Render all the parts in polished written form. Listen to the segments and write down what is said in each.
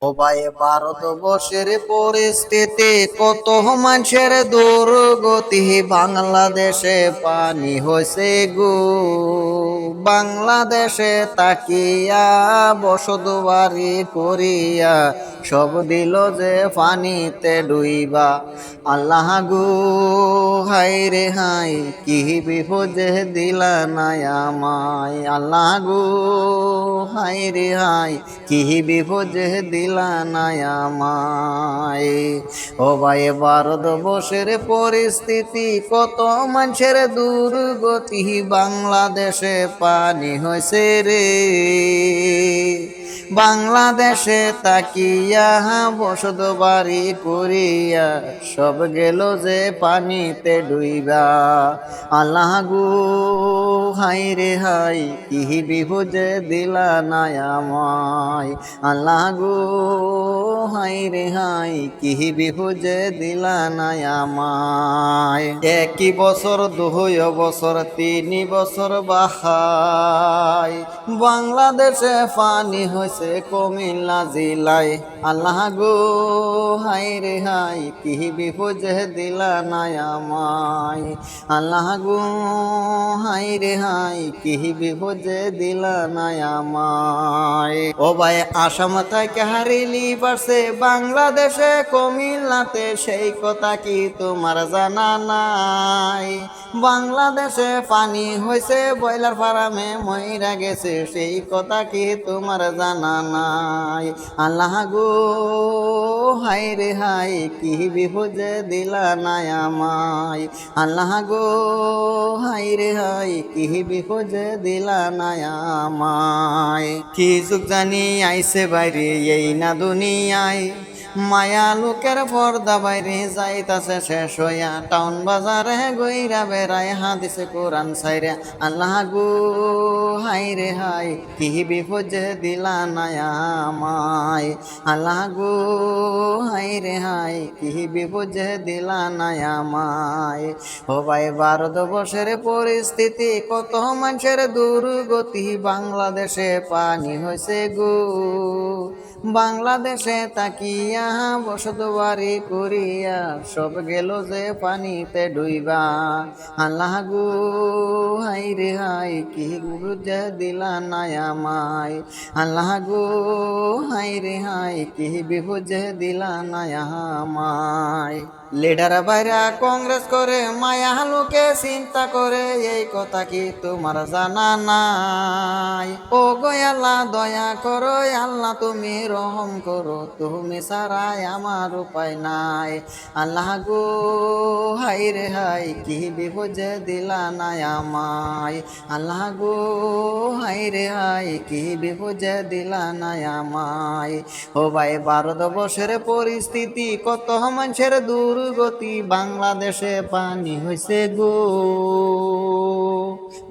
ও ভাই, ভারতবর্ষের পরিস্থিতি কত মানুষের দুর্গতি, বাংলাদেশে পানি হয়েছে গো। বাংলাদেশে তাকিয়া বসতবাড়ি করিয়া সব দিল যে পানিতে ডুইবা। আল্লাহ গো, হাই রে হাই, কি বিপদে দিলা নাই আমায়। আল্লাহ গো, হাই রে হাই, কি বিপদে দিলা নাই আমায়। ও ভাই, ভারতবর্ষের পরিস্থিতি কত মানুষের দুর্গতি, বাংলাদেশে পানি হয়েছে রে। বাংলাদেশে তাকিয়া বসত বাড়ি করিয়া সব গেল যে পানিতে ডুইবা। আল্লাহ গো, হাই রে হাই, কি বিপদে দিলা নাই আমায়। আল্লাহ গো, হাই রে হাই, কি বিপদে দিলা নাই আমায়। একই বছর 2 বছর 3 বছর বাহাই বাংলাদেশে পানি হয়েছে কুমিল্লা জেলায়। আল্লাহ গো, হাই রে হাই, কি বিপদে দিলা নাই আমায়। আল্লাহ গো, হাই রে হাই, কি বিপদে দিলা নাই আমায়। ও ভাই, আসাম থেকে হারিলি পারছে বাংলাদেশে কুমিল্লাতে, সেই কথা কি তোমার জানা নাই? বাংলাদেশে পানি হয়েছে ব্রয়লার ফার্মে মইরা গেছে, সেই কথা কি তোমার জানা নাই? আল্লাহ গো, হাই রে হাই, কি বিপদে দিলা নাই আমায়। আল্লাহ গো, হাই রে হাই, কি বিপদে দিলা নাই আমায়। কি যুগ জানি আইছে বাইরে এই না দুনিয়ায়, মায়া লোকের পর্দা বাইরে যাইতাছে শেষ হইয়া, টাউন বাজারে গইরা বেড়ায় হাদিসে কোরআন সাইরে। আল্লাহ গো, হাই রে হাই, কি বিপদে দিলা নাই আমায়। আল্লাহ গো, হাই রে হাই, কি বিপদে দিলা নাই আমায়। ও ভাই, ভারতবর্ষের পরিস্থিতি কত মানুষের দুর্গতি, বাংলাদেশে পানি হয়েছে গো। বাংলাদেশে তাকিয়া বসত বাড়ি করিয়া সব গেল যে পানিতে ডুইবা। আল্লাহ গো, হাই রে হাই, কি বুঝে দিলা নাই আমায়। আল্লাহ গো, হাই রে হাই, কি বিপদে দিলা নাই আমায়। লিডার বাইরা কংগ্রেস করে, মায়া লোকে চিন্তা করে, এই কথা কি তোমার জানা নাই? ও গো আল্লাহ, দয়া করো আল্লাহ, তুমি রহম করো, তুমি ছাড়াই আমার উপায় নাই। আল্লাহ গো, হাই রে হাই, কি বিপদে দিলা নাই আমায়। আল্লাহ গো, হাই রে হাই, কি বিপদে দিলা নাই আমায়। ও ভাই, ভারতবর্ষের পরিস্থিতি কত মানুষের দুর্গতি, বাংলাদেশে পানি হয়েছে গো।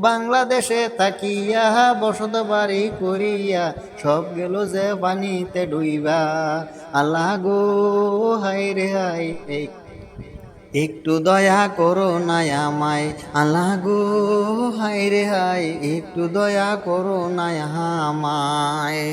বাংলাদেশে তাকিয়া বসত বাড়ি করিয়া সব গেল যে পানিতে ডুইবা। আল্লাহ গো, হাই রে হাই, একটু দয়া করো না আমায়। আল্লাহ গো, হাই রে হাই, একটু দয়া করো না আমায়।